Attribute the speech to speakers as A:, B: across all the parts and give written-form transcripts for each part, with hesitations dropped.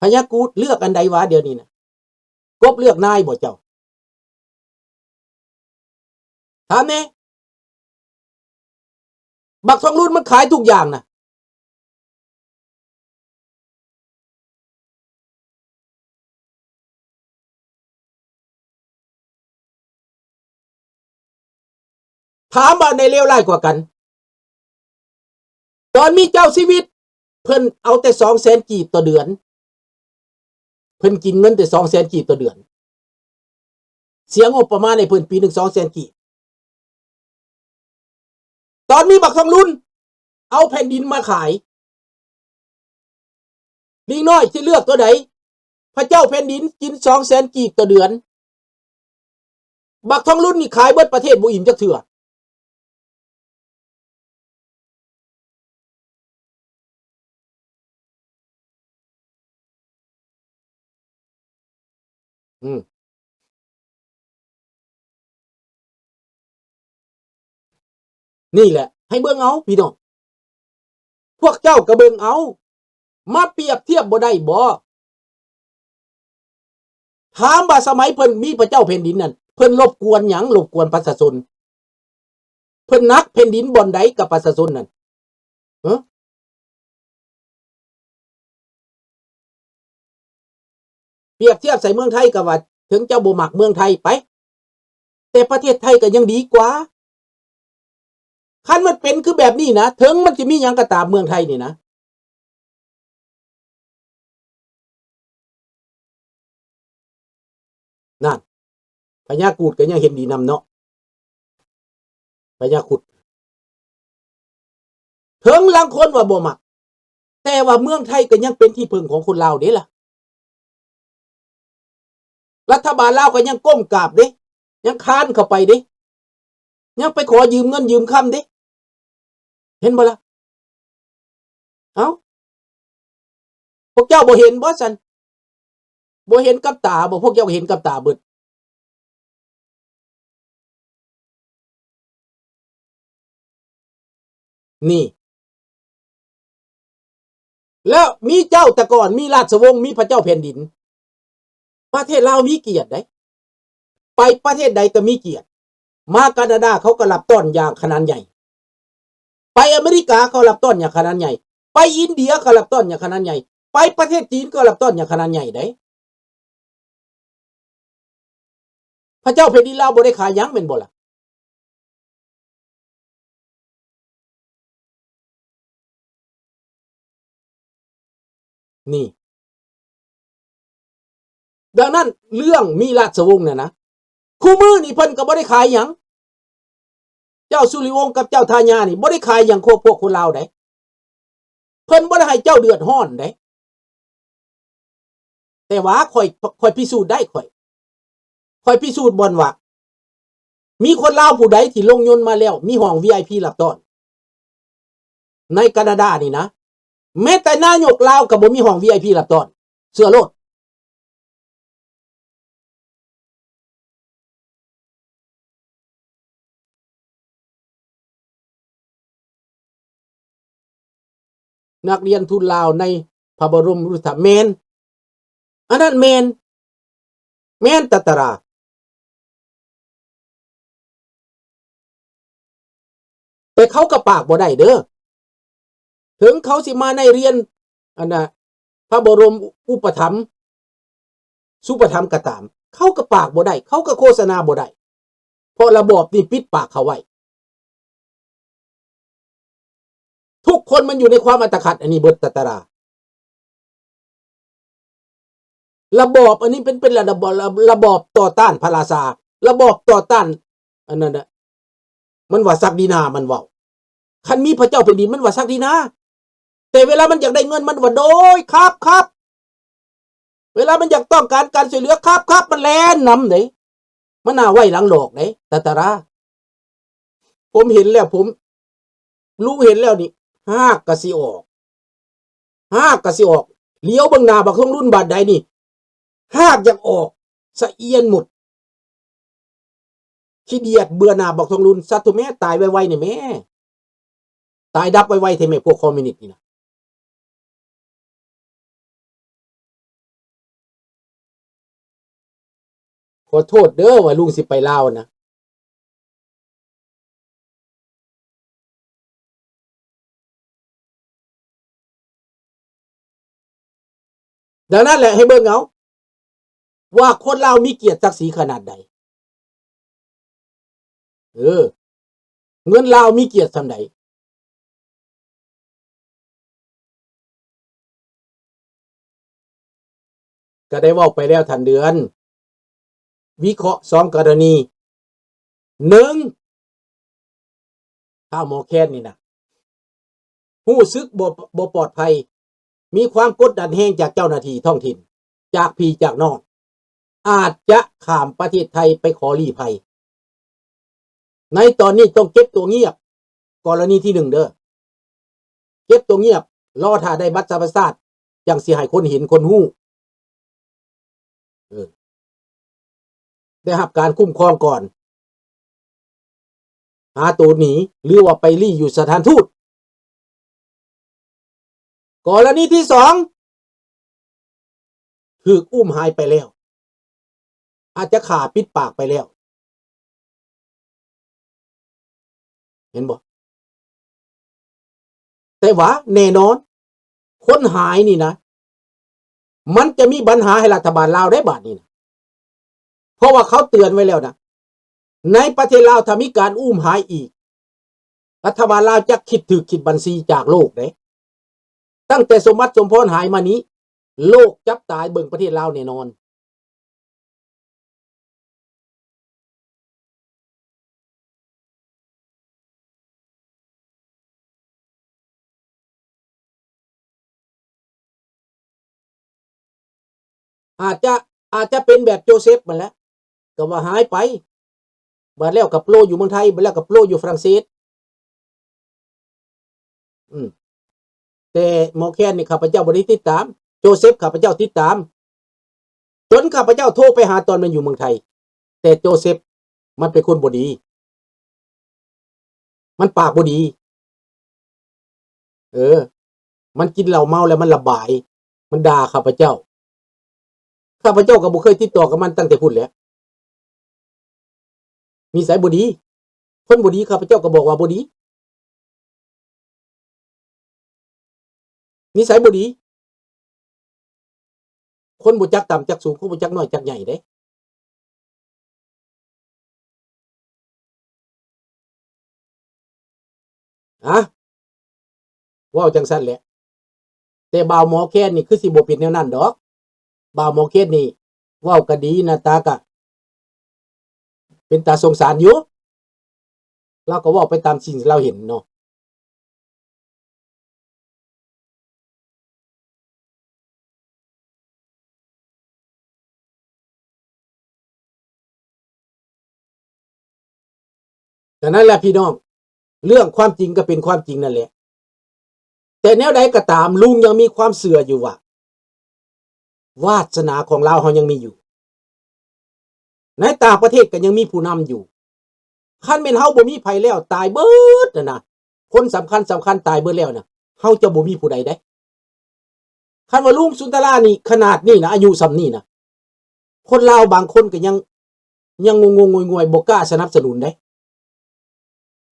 A: พญากูฏเลือกอันใดวะเดี๋ยวนี้นะกบเลือกนายบ่เจ้าถามแน่บักทองรุ่นมันขายทุกอย่างนะถามว่าในเลวร้ายกว่ากันตอนมีเจ้าชีวิตเพิ่นเอาแต่200,000 กีบต่อเดือนเพิ่นกินเงินแต่200,000 กีบต่อเดือนเสียงบประมาณในเพิ่นปีหนึ่ง200,000 กีบตอนมีบักทองรุ่นเอาแผ่นดินมาขายลิงน้อยที่เลือกตัวไหนพระเจ้าแผ่นดินกิน200,000 กีบต่อเดือนบักทองรุ่นนี่ขายเบิดประเทศบ่อิ่มจักเทื่อนี่แหละให้เบิ่งเอาพี่น้องพวกเจ้าก็เบิ่งเอามาเปรียบเทียบบ่ได้บ่ถามว่าสมัยเพิ่นมีพระเจ้าแผ่นดินนั่นเพิ่นรบกวนหยังรบกวนประชาชนเพิ่นนักแผ่นดินบ่อนใดกับประชาชนนั่นเปรียบเทียบใส่เมืองไทยก็ว่าถึงเจ้าบ่มักเมืองไทยไปแต่ประเทศไทยก็ยังดีกว่าคันมันเป็นคือแบบนี้นะถึงมันจะมีหยังก็ตามเมืองไทยนี่นะนั่นพญากูฏก็ยังเห็นดีนำเนาะพญาคุดถึงลางคนว่าบ่มักแต่ว่าเมืองไทยก็ยังเป็นที่พึ่งของคนลาวเด้ล่ะรัฐบาลลาวก็ยังก้มกราบเด้ยังค้านเข้าไปเด้ยังไปขอยืมเงินยืมคำเด้เห็นบ่ล่ะเอ้าพวกเจ้าบ่เห็นบ่ซั่นบ่เห็นกับตาบ่พวกเจ้าเห็นกับตาเบิดนี่แล้วมีเจ้าแต่ก่อนมีราชวงศ์มีพระเจ้าแผ่นดินประเทศลาวมีเกียรติได้ไปประเทศใดก็มีเกียรติมาแคนาดาเขาก็รับต้อนอย่างขนาดใหญ่ไปอเมริกาเขารับต้อนอย่างขนาดใหญ่ไปอินเดียเขารับต้อนอย่างขนาดใหญ่ไปประเทศจีนก็รับต้อนอย่างขนาดใหญ่ได้พระเจ้าแผ่นดินลาวบ่ได้ขายหยังแม่นบ่ล่ะนี่ดังนั้นเรื่องมีราชวงศ์น่ะนะคู่มือนี่เพิ่นก็บ่ได้ขายหยังเจ้าสุริวงศ์กับเจ้าทาญานี่บ่ได้ขายหยังพวกคนลาวได้เพิ่นบ่ได้ให้เจ้าเดือดร้อนได้แต่ว่าค่อยพิสูจน์ได้ค่อยพิสูจน์บ่อนว่ามีคนลาวผู้ใดที่ลงยนต์มาแล้วมีห้อง VIP รับต้อนในแคนาดานี่นะแม้แต่นายกลาวก็บ่มีห้อง VIP รับต้อนเชื่อโลดนักเรียนทุนลาวในพระบรมรูปถ่ายแม่นอันนั้นแม่นตะตราแต่เขาก็ปากบ่ได้เด้อถึงเขาสิมาในเรียนอันน่ะพระบรมอุปถัมภ์สุปถัมภ์ก็ตามเขาก็ปากบ่ได้เขาก็โฆษณาบ่ได้เพราะระบบนี่ปิดปากเขาไว้ทุกคนมันอยู่ในความอัตคัดอันนี้เบิดตะตราระบอบอันนี้เป็นระบอบต่อต้านพระราชาระบอบต่อต้านอันนั้นน่ะมันว่าศักดินามันเว้าคันมีพระเจ้าแผ่นดินมันว่าศักดินาแต่เวลามันอยากได้เงินมันว่าโดยครับเวลามันอยากต้องการช่วยเหลือครับมันแล่นนำเด้มันน่าไว้หลังหลอกเด้ตะตราผมเห็นแล้วผมรู้เห็นแล้วนี่หากกะสิออกเลี้ยวเบิ่งหน้าบักทองรุ่นบาดใดนี่หากอยากออกสะเอียนหมดขี้เดียดเบื่อหน้าบักทองรุ่นซะทุแม่ตายไวๆนี่แม่ตายดับไวๆเถอะแม่พวกคอมมิวนิสต์นี่นะ ขอโทษเด้อว่าลุงสิไปลาวนะดังนั้นแหละให้เบิ่งเอาว่าคนลาวมีเกียรติศักดิ์ศรีขนาดใดเงินลาวมีเกียรติส่ำใดก็ได้เว้าไปแล้วท่านเดือนวิเคราะห์2กรณี1ถ้าหมอแคนนี่นะรู้สึกบ่ปลอดภัยมีความกดดันแฮงจากเจ้าหน้าที่ท้องถิ่นจากพี่จากน้องอาจจะข้ามประเทศไทยไปขอลี้ภัยในตอนนี้ต้องเก็บตัวเงียบกรณีที่1เด้อเก็บตัวเงียบรอถ้าได้บัตรสวัสดิการจังสิให้คนเห็นคนฮู้ได้รับการคุ้มครองก่อนหาตัวหนีหรือว่าไปลี้อยู่สถานทูตกรณีที่2ถูกอุ้มหายไปแล้วอาจจะฆ่าปิดปากไปแล้วเห็นบ่แต่ว่าแน่นอนคนหายนี่นะมันจะมีปัญหาให้รัฐบาลลาวได้บาดนี้นะเพราะว่าเขาเตือนไว้แล้วนะในประเทศลาวถ้ามีการอุ้มหายอีกรัฐบาลลาวจะคิดบัญชีจากโลกเด้ตั้งแต่สมบัติสมพรหายมานี้โลกจับตายเบิ่งประเทศลาวแน่นอนอาจจะเป็นแบบโจเซฟมันแหละก็ว่าหายไปบัดแล้วกับโปรอยู่เมืองไทยบัดแล้วกับโปรอยู่ฝรั่งเศสแต่หมอแคนนี่ข้าพเจ้าบ่ได้ติดตามโจเซฟข้าพเจ้าติดตามจนข้าพเจ้าโทรไปหาตอนมันอยู่เมืองไทยแต่โจเซฟมันเป็นคนบ่ดีมันปากบ่ดีมันกินเหล้าเมาแล้วมันระบายมันด่าข้าพเจ้าก็บ่เคยติดต่อกับมันตั้งแต่พูดแล้วนิสัยบ่ดีคนบ่ดีข้าพเจ้าก็บอกว่าบ่ดีนิสัยบ่ดีคนบ่จักต่ำจักสูงคนบ่จักน้อยจักใหญ่เด้เว้าจังซั่นแหละแต่บ่าวหมอแคนนี่คือสิบ่เป็นแนวนั้นดอกบ่าวหมอแคนนี่เว้าก็ดีหน้าตาก็เป็นตาสงสารอยู่เราก็เว้าไปตามสิ่งที่เราเห็นเนาะดังนั้นแหละพี่น้องเรื่องความจริงก็เป็นความจริงนั่นแหละแต่แนวใดก็ตามลุงยังมีความเชื่ออยู่ว่าวาสนาของเราเฮายังมีอยู่ในต่างประเทศก็ยังมีผู้นำอยู่คันแม่นเฮาบ่มีไผแล้วตายเบิดนะคนสำคัญตายเบิดแล้วนะเฮาจะบ่มีผู้ใดได้คันว่าลุงสุนทรานี่ขนาดนี้นะอายุส่ำนี้นะคนลาวบางคนก็ยังงงๆงวยๆบ่กล้าสนับสนุนได้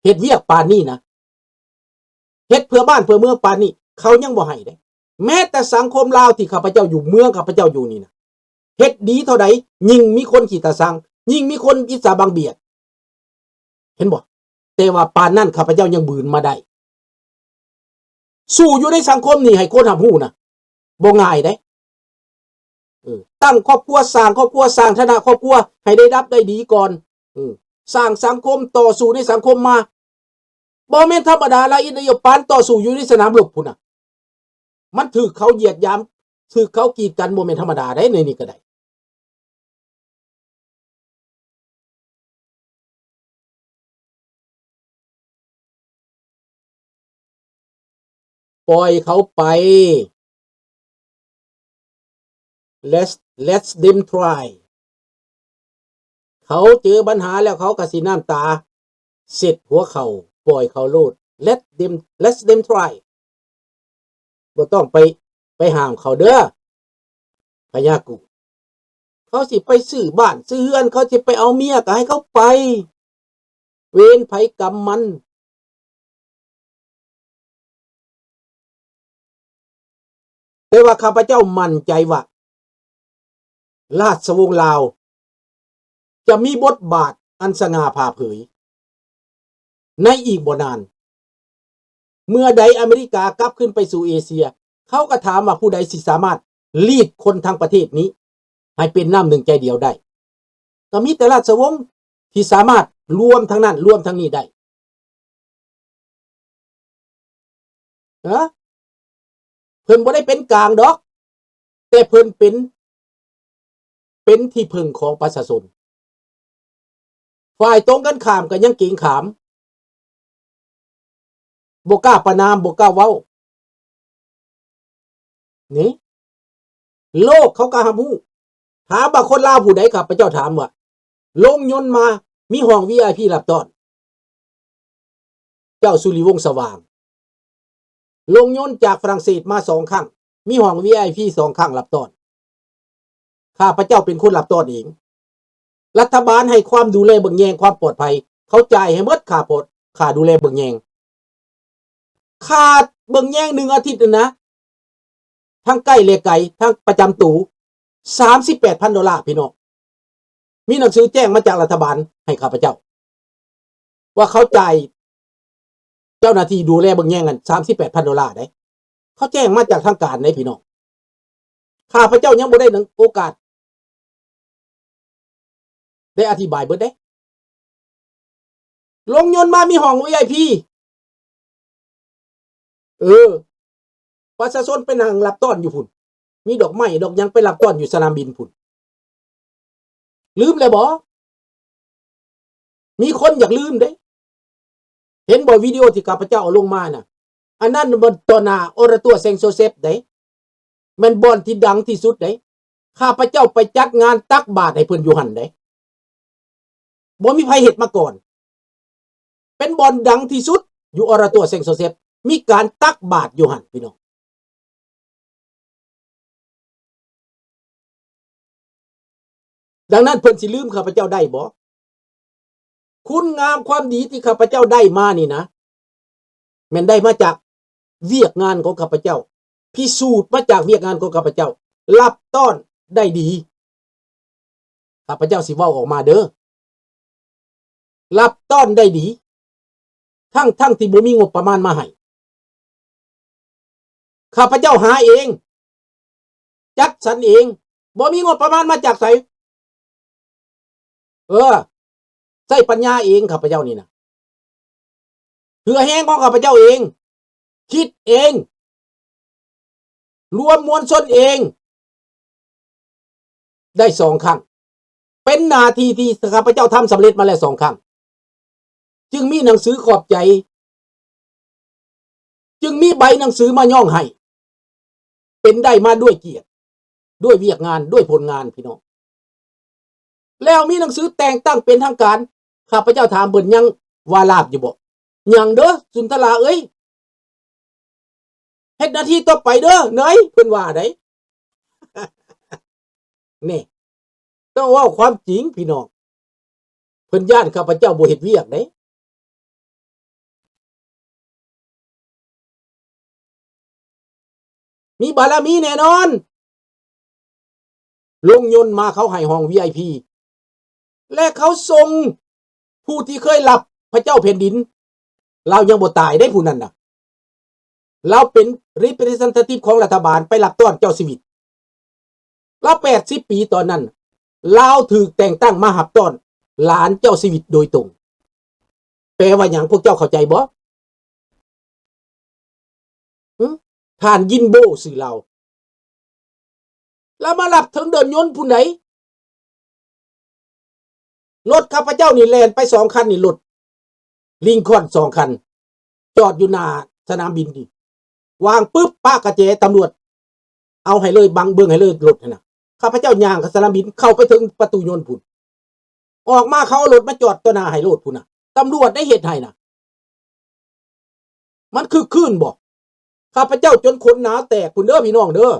A: เฮ็ดเวียกปานนี้นะเฮ็ดเพื่อบ้านเพื่อเมืองปานนี้เขายังบ่ให้ได้แม้แต่สังคมลาวที่ข้าพเจ้าอยู่เมืองข้าพเจ้าอยู่นี่นะเฮ็ดดีเท่าใดยิ่งมีคนขี้ตาสังยิ่งมีคนอิจฉาบังเบียดเห็นบ่แต่ว่าปานนั้นข้าพเจ้ายังบืนมาได้สู้อยู่ในสังคมนี่ให้คนรับรู้นะบ่ง่ายเด้ตั้งครอบครัวสร้างครอบครัวสร้างฐานะครอบครัวให้ได้รับได้ดีก่อนสร้างสังคมต่อสู้ในสังคมมาบ่แม่นธรรมดาละอินโยปานต่อสู้อยู่ในสนามรบพุ่นน่ะมันถูกเขาเหยียดหยามถูกเขากีดกันบ่แม่นธรรมดาได้ในนี้ก็ได้ปล่อยเขาไป let them try เขาเจอปัญหาแล้วเขาก็สิน้ำตาเสร็จหัวเขาปล่อยเขาโลด let them try บ่ต้องไปห้ามเขาเด้อพญากุ เขาสิไปซื้อบ้านซื้อเรือนเขาสิไปเอาเมียก็ให้เขาไปเวรไผกรรมมันแต่ว่าข้าพเจ้ามั่นใจว่าราชวงศ์ลาวจะมีบทบาทอันสง่าผ่าเผยในอีกบ่นานเมื่อใดอเมริกากลับขึ้นไปสู่เอเชียเขาก็ถามว่าผู้ใดสิสามารถลีดคนทั้งประเทศนี้ให้เป็นน้ำหนึ่งใจเดียวได้ก็มีแต่ราชวงศ์ที่สามารถรวมทั้งนั้นรวมทั้งนี้ได้เพิ่นบ่ได้เป็นกลางดอกแต่เพิ่นเป็นที่พึ่งของประชาชนฝ่ายตรงกันข้ามก็ยังเก่งขามบ่กล้าประนามบ่กล้าเว้านี่โลกเขาก็หาฮู้ถามว่าคนลาวผู้ใดครับพระเจ้าถามว่าลงยนต์มามีห้อง VIP รับต้อนเจ้าสุริวงศ์สว่างลงยนต์จากฝรั่งเศสมา2ครั้งมีห้อง VIP 2ครั้งรับต้อนข้าพระเจ้าเป็นคนรับต้อนเองรัฐบาลให้ความดูแลเบิ่งแยงความปลอดภัยเขาจ่ายให้หมดค่าดูแลเบิ่งแยงค่าเบิ่งแยง1อาทิตย์นะทั้งใกล้และไกลทั้งประจำตู่$38,000พี่น้องมีหนังสือแจ้งมาจากรัฐบาลให้ข้าพเจ้าว่าเขาจ่ายเจ้าหน้าที่ดูแลเบิ่งแยงกัน$38,000ได้เขาแจ้งมาจากทางการได้พี่น้องข้าพเจ้ายังบ่ได้โอกาสได้อธิบายเบิดได้ลงยนต์มามีห้อง VIP ประชาชนไปนั่งรับต้อนอยู่พุ่นมีดอกไม้ดอกยังไปรับต้อนอยู่สนามบินพุ่นลืมเลยบ่มีคนอยากลืมเด้เห็นบ่วิดีโอที่ข้าพเจ้าเอาลงมาน่ะอันนั้นมันตอนาอรตัวเซงโซเซฟเด้มันบ่อนที่ดังที่สุดเด้ข้าพเจ้าไปจัดงานตักบาตรให้เพิ่นอยู่หั่นเด้บ่มีไผเฮ็ดมาก่อนเป็นบ่อนดังที่สุดอยู่อรตัวเซงโซเซฟมีการตักบาตรอยู่หั่นพี่น้องดังนั้นเพิ่นสิลืมข้าพเจ้าได้บ่คุณงามความดีที่ข้าพเจ้าได้มานี่นะแม่นได้มาจากเวียกงานของข้าพเจ้าพิสูจน์มาจากเวียกงานของข้าพเจ้ารับต้อนได้ดีข้าพเจ้าสิเว้าออกมาเด้อรับต้อนได้ดีทั้งที่บ่มีงบประมาณมาให้ข้าพเจ้าหาเองจัดสรรเองบ่มีงบประมาณมาจากไสใช้ปัญญาเองข้าพเจ้านี่นะเหือแห้งของข้าพเจ้าเองคิดเองรวมมวลชนเองได้2ครั้งเป็นนาทีที่ข้าพเจ้าทำสำเร็จมาแล้ว2ครั้งจึงมีหนังสือขอบใจจึงมีใบหนังสือมาย่องให้เป็นได้มาด้วยเกียรติด้วยเวียกงานด้วยผลงานพี่น้องแล้วมีหนังสือแต่งตั้งเป็นทางการข้าพเจ้าถามเบิ่นยังว่าลาบอยู่บ่ยังเด้อสุนทราเอ้ยเฮ็ดหน้าที่ต่อไปเด้อเนยเพิ่นว่าได้ นี่ต้องเว้าความจริงพี่น้องเพิ่นย้านข้าพเจ้าบ่เฮ็ดเวียกเด้มีบารมีแน่นอนลงยนต์มาเขาให้ห้อง VIP และเขาส่งผู้ที่เคยรับพระเจ้าแผ่นดินเรายังบ่ตายได้ผู้นั้นน่ะเราเป็น representative ของรัฐบาลไปรับต้อนเจ้าชีวิตเรา80 ปีตอนนั้นเราถูกแต่งตั้งมาหับต้อนหลานเจ้าชีวิตโดยตรงแปลว่าหยังพวกเจ้าเข้าใจบ่ท่านยินโบสื่อเราแล้วมารับถึงเดินยนต์ผู้ไหนรถข้าพเจ้านี่แล่นไป2คันนี่รถลิงคอล์น2คันจอดอยู่หน้าสนามบินดิวางปึ๊บป้ากระเจตำรวจเอาให้เลยบังเบิ่งให้เลยรถน่ะข้าพเจ้าย่างกับสนามบินเข้าไปถึงประตูยนต์พุ่นออกมาเขาเอารถมาจอดต่อหน้าให้รถพุ่นน่ะตำรวจได้เฮ็ดให้น่ะมันคือคืนบ่ข้าพเจ้าจนขนหนาวแตกพุ่นเด้อพี่น้องเด้อ